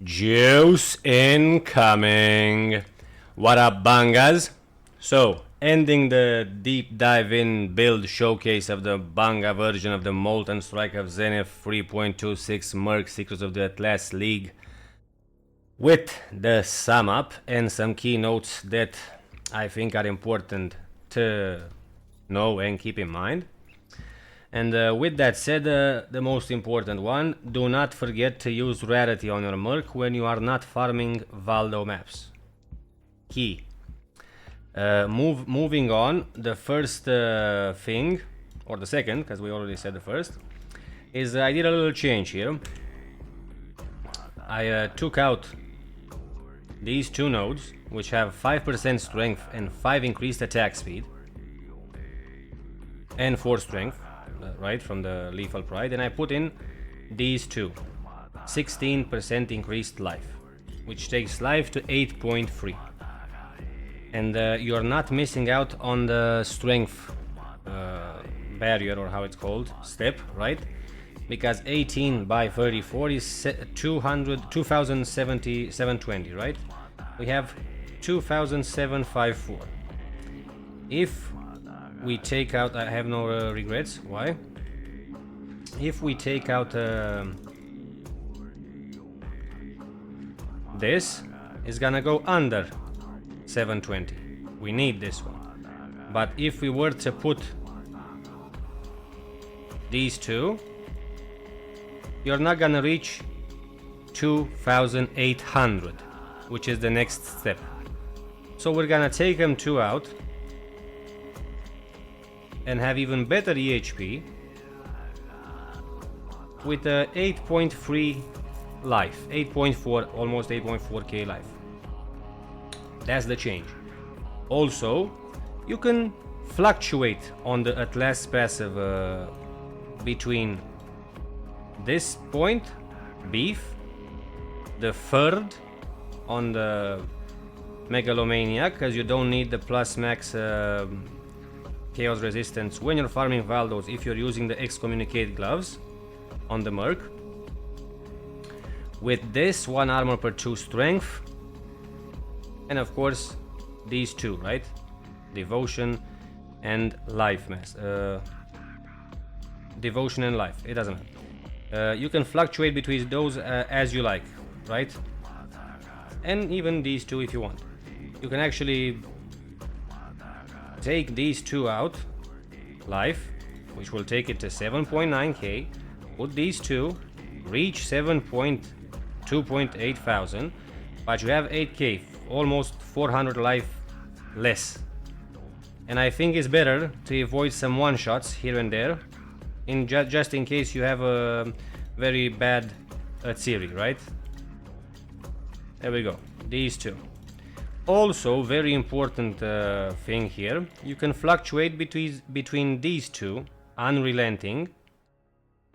Juice incoming. What up, bungas? So, ending the deep dive in build showcase of the bunga version of the Molten Strike of Zenith 3.26 MERC Secrets of the Atlas League with the SUMUP and some keynotes that I think are important to know and keep in mind. And with that said, the most important one, do not forget to use rarity on your MERC when you are not farming Valdo maps. Key. Moving on, the first thing, or the second, because we already said the first, is I did a little change here. I took out these two nodes, which have 5% strength and 5 increased attack speed, and 4 strength. Right, from the Lethal Pride, and I put in these two, 16% increased life, which takes life to 8.3, and you're not missing out on the strength barrier, or how it's called, step, right? Because 18 by 34 is 2,720, right? We have 2,754. If we take out, I have no regrets. Why? If we take out this, is gonna go under 720. We need this one. But if we were to put these two, you're not gonna reach 2,800, which is the next step. So we're gonna take them two out and have even better EHP with 8.3 life, 8.4, almost 8.4k life. That's the change. Also, you can fluctuate on the Atlas passive between this point, beef, the third on the Megalomaniac, because you don't need the plus max chaos resistance when you're farming Valdos if you're using the excommunicate gloves on the MERC. With this, 1 armor per 2 strength, and of course these two, right? Devotion and life mass. Devotion and life, it doesn't matter. You can fluctuate between those as you like, right? And even these two if you want. You can actually take these two out, life, which will take it to 7.9k, put these two, reach 2.8 thousand, but you have 8k, almost 400 life less. And I think it's better to avoid some one-shots here and there, in just in case you have a very bad Atsiri, right? There we go, these two. Also, very important thing here, you can fluctuate between these two, unrelenting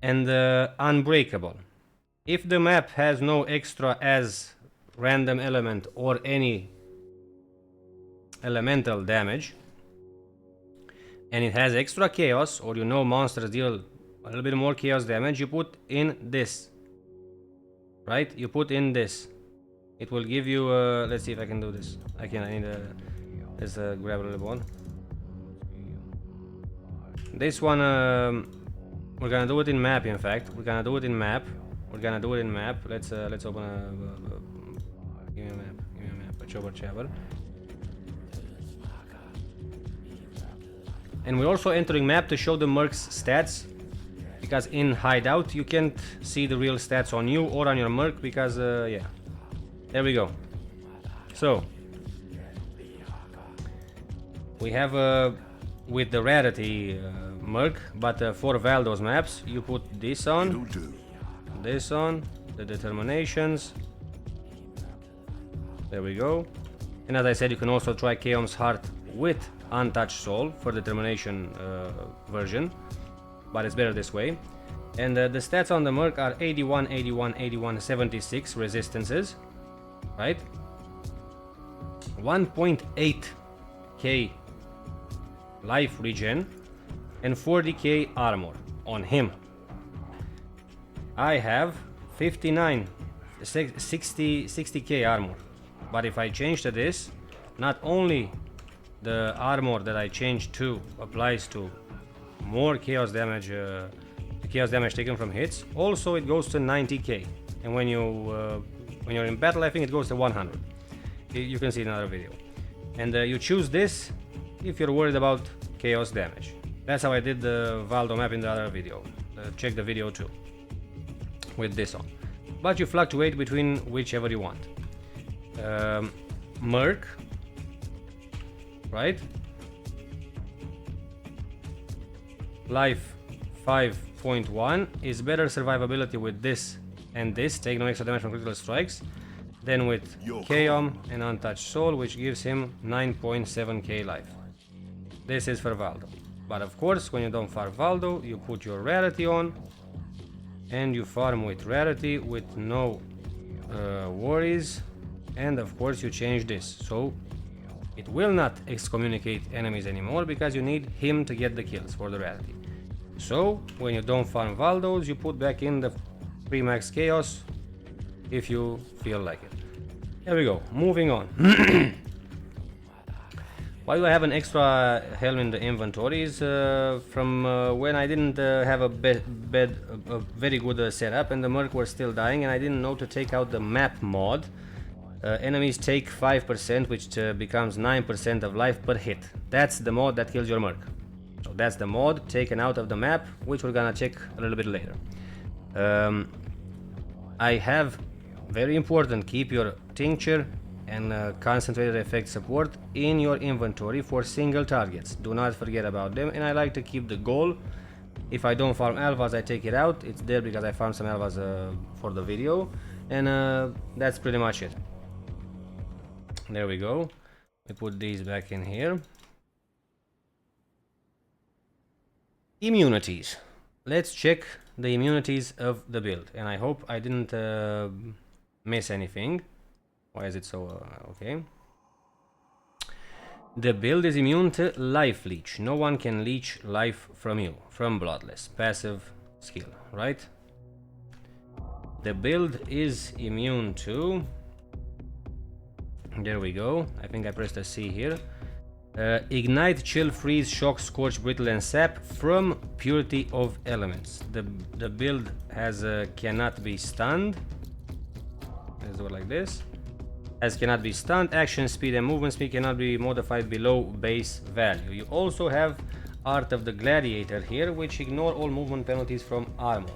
and unbreakable. If the map has no extra as random element or any elemental damage, and it has extra chaos, or you know monsters deal a little bit more chaos damage, you put in this, right? You put in this. It will give you, let's see if I can do this. I need let's grab a little one. This one, we're gonna do it in map, in fact. We're gonna do it in map. Let's open a, give me a map, whichever. And we're also entering map to show the MERC's stats, because in hideout you can't see the real stats on you or on your MERC, because, yeah. There we go. So we have with the rarity MERC, but for Valdo's maps you put this on, the determinations. There we go. And as I said, you can also try Chaos Heart with Untouched Soul for the determination version, but it's better this way. And the stats on the MERC are 81, 81, 81, 76 resistances. Right, 1.8k life regen and 40k armor on him. I have 59 60k armor. But if I change to this, not only the armor that I changed to applies to more chaos damage, the chaos damage taken from hits, also it goes to 90k. And when you're in battle, I think it goes to 100. You can see in another video. And you choose this if you're worried about chaos damage. That's how I did the Valdo map in the other video. Check the video too, with this on. But you fluctuate between whichever you want. MERC, right? Life 5.1 is better survivability with this and this, take no extra damage from critical strikes, than with Chaos and Untouched Soul, which gives him 9.7k life. This is for Valdo. But of course, when you don't farm Valdo, you put your rarity on, and you farm with rarity with no worries, and of course you change this. So it will not excommunicate enemies anymore because you need him to get the kills for the rarity. So when you don't farm Valdos, you put back in the pre-max chaos if you feel like it. There we go, moving on. Why do I have an extra helm in the inventories? From when I didn't have a very good setup and the MERC were still dying and I didn't know to take out the map mod. Enemies take 5%, which becomes 9% of life per hit. That's the mod that kills your MERC. So that's the mod taken out of the map, which we're gonna check a little bit later. I have, very important, keep your tincture and concentrated effect support in your inventory for single targets. Do not forget about them, and I like to keep the goal. If I don't farm alphas, I take it out. It's there because I farmed some alphas for the video, and that's pretty much it. There we go. We put these back in here. Immunities. Let's check the immunities of the build, and I hope I didn't miss anything. Why is it so okay? The build is immune to life leech. No one can leech life from you, from Bloodless. Passive skill, right? The build is immune to... There we go. I think I pressed a C here. Ignite, chill, freeze, shock, scorch, brittle, and sap from purity of elements. The build has cannot be stunned. Let's do it like this. As cannot be stunned, action speed and movement speed cannot be modified below base value. You also have Art of the Gladiator here, which ignore all movement penalties from armor.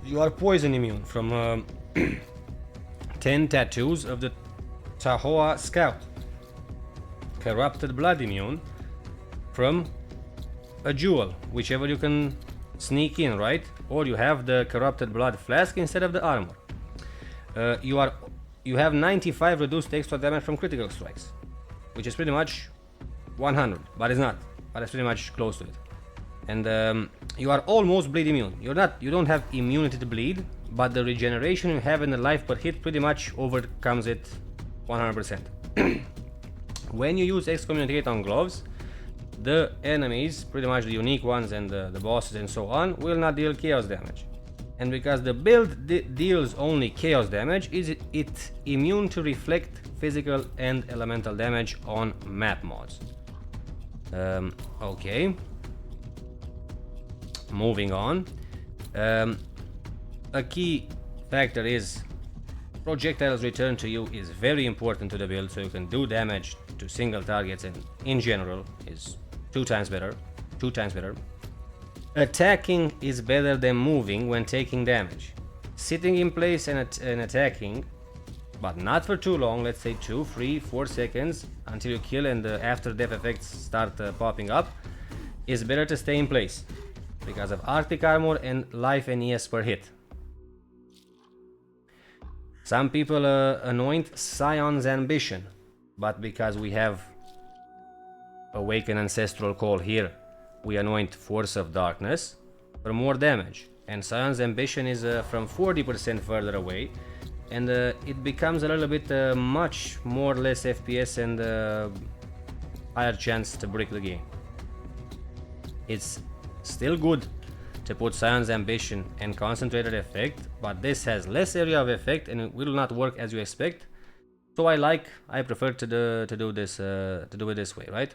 You are poison immune from 10 tattoos of the Tahoa Scout. Corrupted blood immune from a jewel, whichever you can sneak in, right? Or you have the corrupted blood flask instead of the armor. You have 95 reduced extra damage from critical strikes, which is pretty much 100, but it's not. But it's pretty much close to it. And you are almost bleed immune. You don't have immunity to bleed, but the regeneration you have in the life per hit pretty much overcomes it 100%. When you use excommunicate on gloves, the enemies, pretty much the unique ones and the bosses and so on, will not deal chaos damage. And because the build deals only chaos damage, is it immune to reflect physical and elemental damage on map mods. Okay. Moving on. A key factor is projectiles return to you is very important to the build, so you can do damage to single targets, and in general is 2 times better. Attacking is better than moving when taking damage. Sitting in place and attacking, but not for too long, let's say 2, 3, 4 seconds until you kill and the after death effects start popping up, is better to stay in place because of Arctic armor and life and ES per hit. Some people anoint Scion's Ambition, but because we have Awaken Ancestral Call here, we anoint Force of Darkness for more damage. And Scion's Ambition is from 40% further away, and it becomes a little bit much more less FPS and higher chance to break the game. It's still good to put Scion's Ambition and Concentrated Effect, but this has less area of effect and it will not work as you expect. So I prefer to do it this way, right?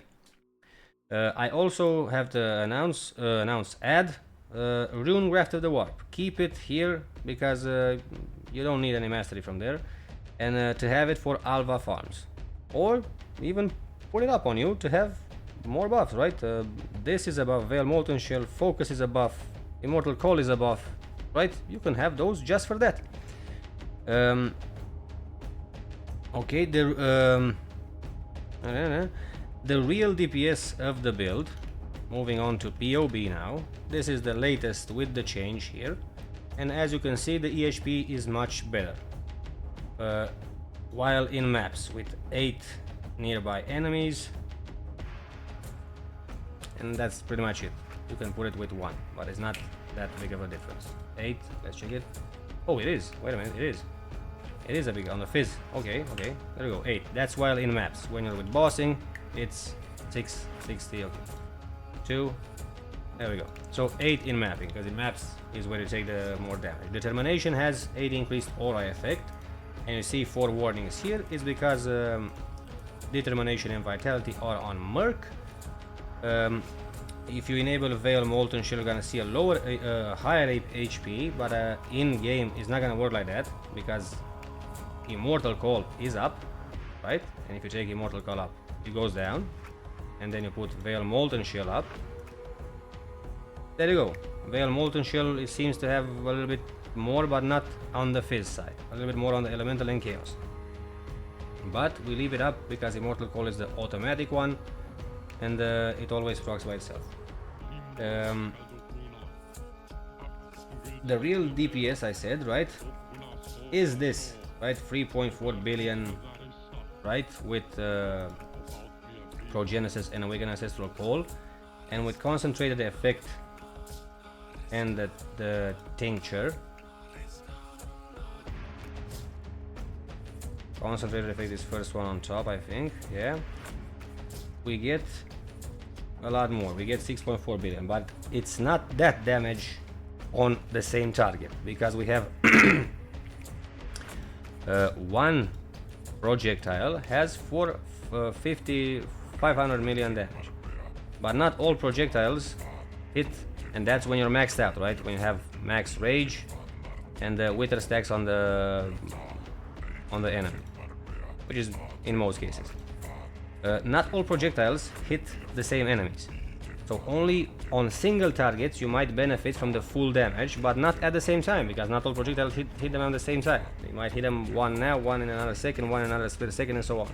I also have to add Rune Graft of the Warp. Keep it here because you don't need any mastery from there, and to have it for Alva farms, or even put it up on you to have more buffs, right? This is a buff, Veil Molten Shell, Focus is a buff, Immortal Call is a buff, right? You can have those just for that. Okay, the real DPS of the build, moving on to PoB now. This is the latest with the change here, and as you can see the EHP is much better. While in maps with 8 nearby enemies, and that's pretty much it. You can put it with 1, but it's not that big of a difference. 8, let's check it. Oh, it is. Wait a minute, it is. It is a big on the fizz. Okay, there we go. 8. That's while in maps. When you're with bossing, it's 660. Okay, 2. There we go. So 8 in mapping, because in maps is where you take the more damage. Determination has 8 increased aura effect, and you see 4 warnings here. Is because determination and vitality are on MERC. If you enable Veil Molten Shell, you're gonna see a higher HP, but in game it's not gonna work like that because Immortal Call is up, right? And if you take Immortal Call up, it goes down, and then you put Veil Molten Shell up. There you go. Veil Molten Shell, it seems to have a little bit more, but not on the fizz side. A little bit more on the elemental and chaos. But we leave it up because Immortal Call is the automatic one, and it always procs by itself. The real DPS, I said, right, is this, right? 3.4 billion, right, with Progenesis and Awakened Ancestral Call, and with Concentrated Effect and the Tincture. Concentrated Effect is first one on top, I think, yeah. We get a lot more. We get 6.4 billion, but it's not that damage on the same target because we have one projectile has 500 million damage, but not all projectiles hit, and that's when you're maxed out, right? When you have max rage and the wither stacks on the enemy, which is in most cases. Not all projectiles hit the same enemies, so only on single targets you might benefit from the full damage, but not at the same time, because not all projectiles hit them at the same time. They might hit them one now, one in another second, one in another split second, and so on.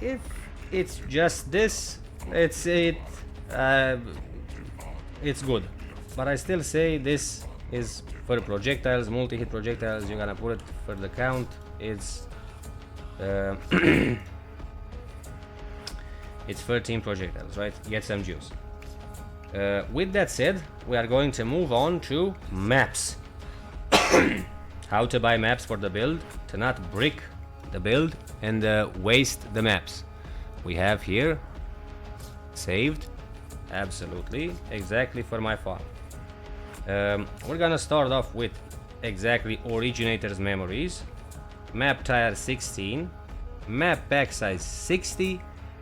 If it's just this, it's good, but I still say this is for projectiles, multi-hit projectiles. You're gonna put it for the count. It's 13 projectiles, right? Get some juice. With that said, we are going to move on to maps. How to buy maps for the build, to not brick the build and waste the maps. We have here saved, absolutely, exactly for my farm. We're gonna start off with exactly Originator's Memories. Map tire 16, map pack size 60.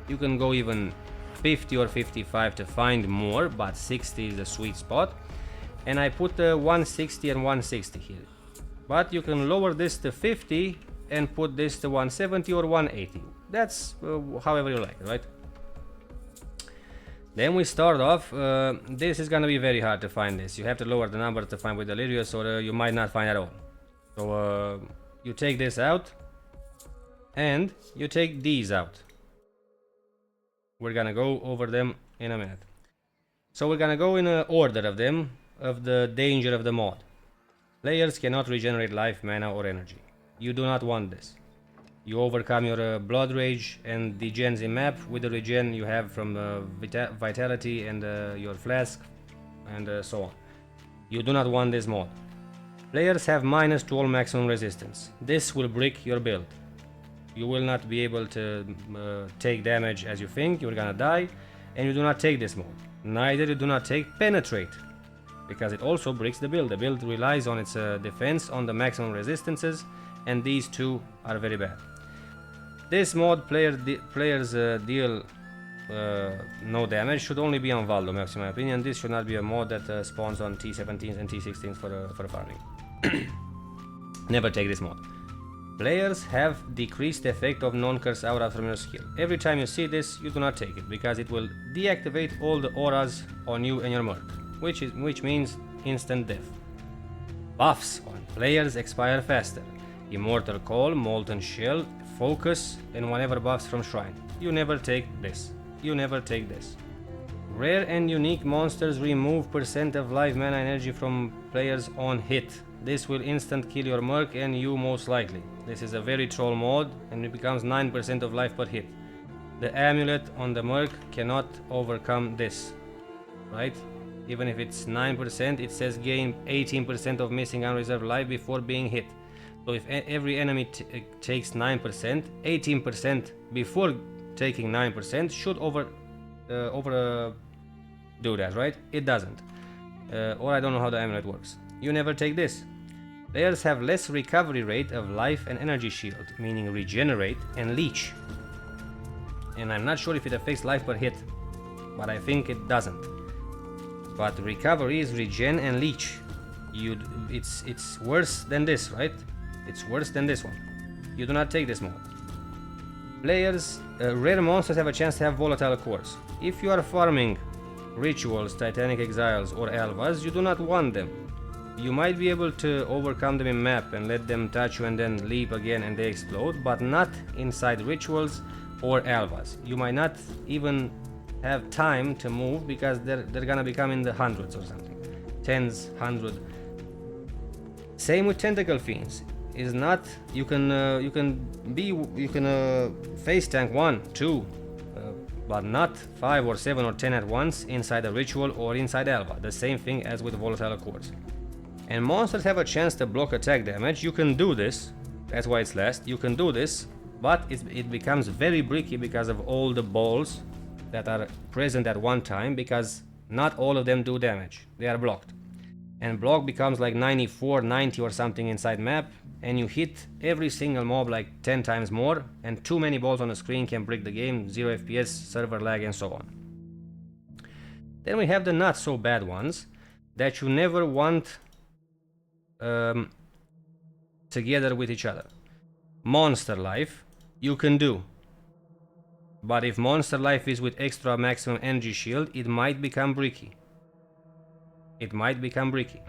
You can go even 50 or 55 to find more, but 60 is the sweet spot. And I put 160 and 160 here, but you can lower this to 50 and put this to 170 or 180. That's however you like it, right? Then we start off. This is gonna be very hard to find this. You have to lower the number to find with Delirious, or you might not find at all. So you take this out and you take these out. We're gonna go over them in a minute. So we're gonna go in order of them, of the danger of the mod. Players cannot regenerate life, mana or energy. You do not want this. You overcome your blood rage and degens in map with the regen you have from vitality and your flask and so on. You do not want this mod. Players have minus to all maximum resistance. This will brick your build. You will not be able to take damage as you think. You're gonna die, and you do not take this mod. Neither you do not take Penetrate, because it also breaks the build. The build relies on its defense on the maximum resistances, and these two are very bad. This mod players deal no damage should only be on Valdo maps in my opinion. This should not be a mod that spawns on T17s and T16s for farming. Never take this mod. Players have decreased effect of non-curse aura from your skill. Every time you see this, you do not take it, because it will deactivate all the auras on you and your merc, which means instant death. Buffs on players expire faster. Immortal Call, Molten Shell, Focus, and whenever buffs from Shrine. You never take this. You never take this. Rare and unique monsters remove percent of life mana energy from players on hit. This will instant kill your merc and you most likely. This is a very troll mod and it becomes 9% of life per hit. The amulet on the merc cannot overcome this, right? Even if it's 9%, it says gain 18% of missing unreserved life before being hit. So if every enemy takes 9%, 18% before taking 9% should do that, right? It doesn't. Or I don't know how the amulet works. You never take this. Players have less recovery rate of life and energy shield, meaning regenerate and leech. And I'm not sure if it affects life per hit, but I think it doesn't. But recovery is regen and leech. It's worse than this, right? It's worse than this one. You do not take this mod. Players, rare monsters have a chance to have volatile cores. If you are farming rituals, Titanic Exiles or Alvas, you do not want them. You might be able to overcome them in map and let them touch you and then leap again and they explode, but not inside rituals or Alvas. You might not even have time to move because they're gonna become in the hundreds or something. Tens, 100. Same with Tentacle Fiends. Is not you can face tank 1, 2, but not 5 or 7 or 10 at once inside a ritual or inside Alva. The same thing as with volatile cores. And monsters have a chance to block attack damage. You can do this. That's why it's last. You can do this, but it becomes very bricky because of all the balls that are present at one time, because not all of them do damage. They are blocked. And block becomes like 94, 90 or something inside map, and you hit every single mob like 10 times more, and too many balls on the screen can break the game, 0 FPS, server lag, and so on. Then we have the not so bad ones that you never want together with each other. Monster life you can do, but if monster life is with extra maximum energy shield, it might become bricky. It might become bricky.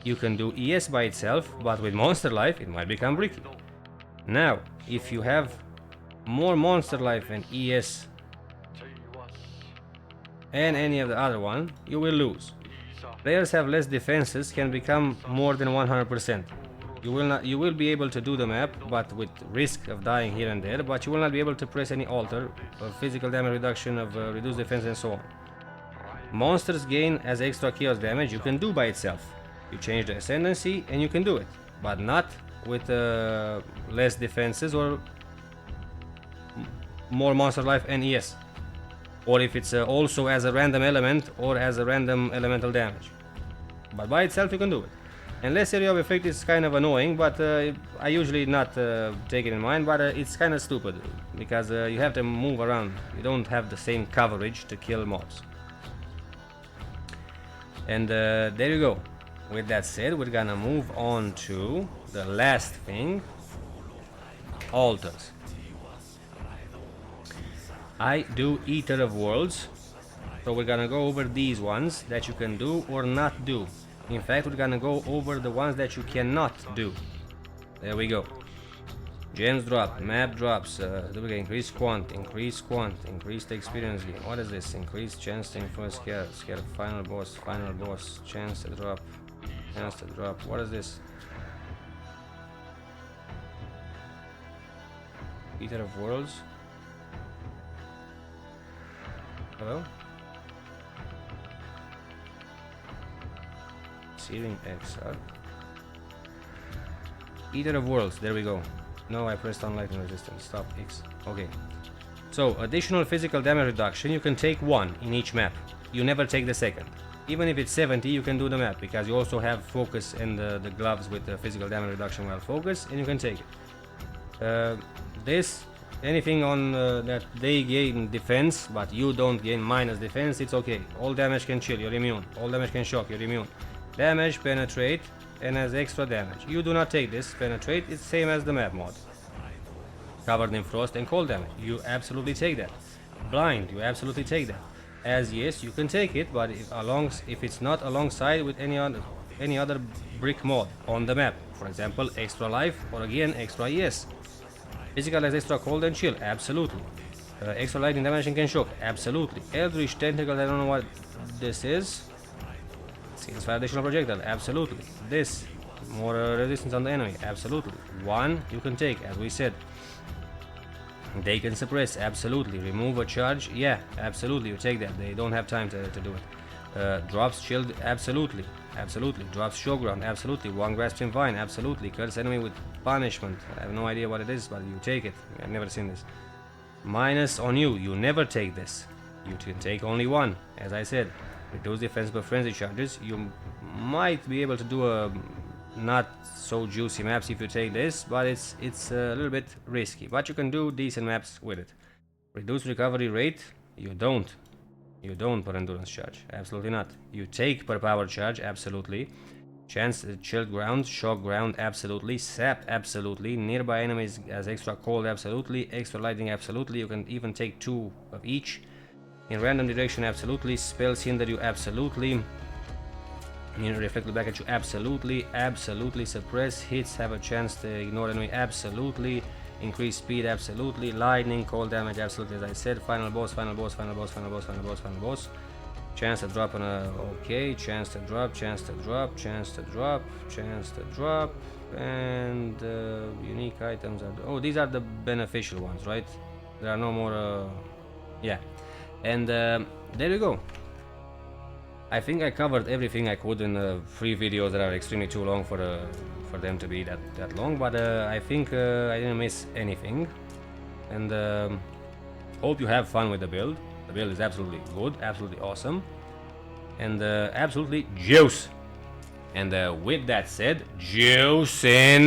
You can do ES by itself, but with monster life it might become bricky. Now, if you have more monster life and ES and any of the other one, you will lose. Players have less defenses, can become more than 100%. You will be able to do the map, but with risk of dying here and there, but you will not be able to press any alter of physical damage reduction, of reduced defense, and so on. Monsters gain as extra chaos damage, you can do by itself. You change the ascendancy and you can do it, but not with less defenses or more monster life and ES. Or if it's also as a random element or as a random elemental damage. But by itself you can do it. And less area of effect is kind of annoying, but I usually not take it in mind, but it's kind of stupid because you have to move around. You don't have the same coverage to kill mobs. And there you go. With that said, we're gonna move on to the last thing, altars. I do Eater of Worlds, so we're gonna go over these ones that you can do or not do. In fact, we're gonna go over the ones that you cannot do. There we go. Gems drop, map drops, increase quant, increase the experience gain. What is this? Increase chance to influence scare, final boss, chance to drop. What is this? Eater of Worlds. Hello? Searing Exile. Eater of Worlds, there we go. No, I pressed on lightning resistance. Stop X. Okay. So, additional physical damage reduction, you can take one in each map. you never take the second. Even if it's 70, you can do the map, because you also have focus and the gloves with the physical damage reduction while focus, and you can take it. Anything on that they gain defense, but you don't gain minus defense, it's okay. All damage can chill, you're immune. All damage can shock, you're immune. Damage, penetrate, and has extra damage. You do not take this. Penetrate, it's same as the map mod. Covered in frost and cold damage, you absolutely take that. Blind, you absolutely take that. As yes, you can take it, but if it's not alongside with any other brick mod on the map, for example, extra life or again extra yes. Physical has extra cold and chill, absolutely. Extra lightning damage and can shock, absolutely. Eldritch tentacle, I don't know what this is. Skills fire additional projectile, absolutely. This more resistance on the enemy, absolutely. One you can take, as we said. They can suppress, absolutely. Remove a charge, yeah, absolutely. You take that. They don't have time to do it. Drops shield, absolutely. Absolutely. Drops showground, absolutely. One grasping vine, absolutely. Curse enemy with punishment. I have no idea what it is, but you take it. I've never seen this. Minus on you. You never take this. You can take only one, as I said. Reduce defense by frenzy charges. You might be able to do a not so juicy maps if you take this, but it's a little bit risky. But you can do decent maps with it. Reduce recovery rate. You don't per endurance charge, absolutely not. You take per power charge, absolutely. Chance chilled ground, shock ground, absolutely. Sap, absolutely. Nearby enemies as extra cold, absolutely. Extra lightning, absolutely. You can even take 2 of each. In random direction, absolutely. Spells hinder you, absolutely. Reflect back at you, absolutely. Absolutely. Suppress hits, have a chance to ignore enemy, absolutely. Increase speed, absolutely. Lightning, cold damage, absolutely. As I said, final boss. Chance to drop on a okay. Chance to drop. And unique items are these are the beneficial ones, right? There are no more. Yeah, and there we go. I think I covered everything I could in 3 videos that are extremely too long for them to be that long, but I think I didn't miss anything, and hope you have fun with the build. The build is absolutely good, absolutely awesome, and absolutely juice. And with that said, juice in.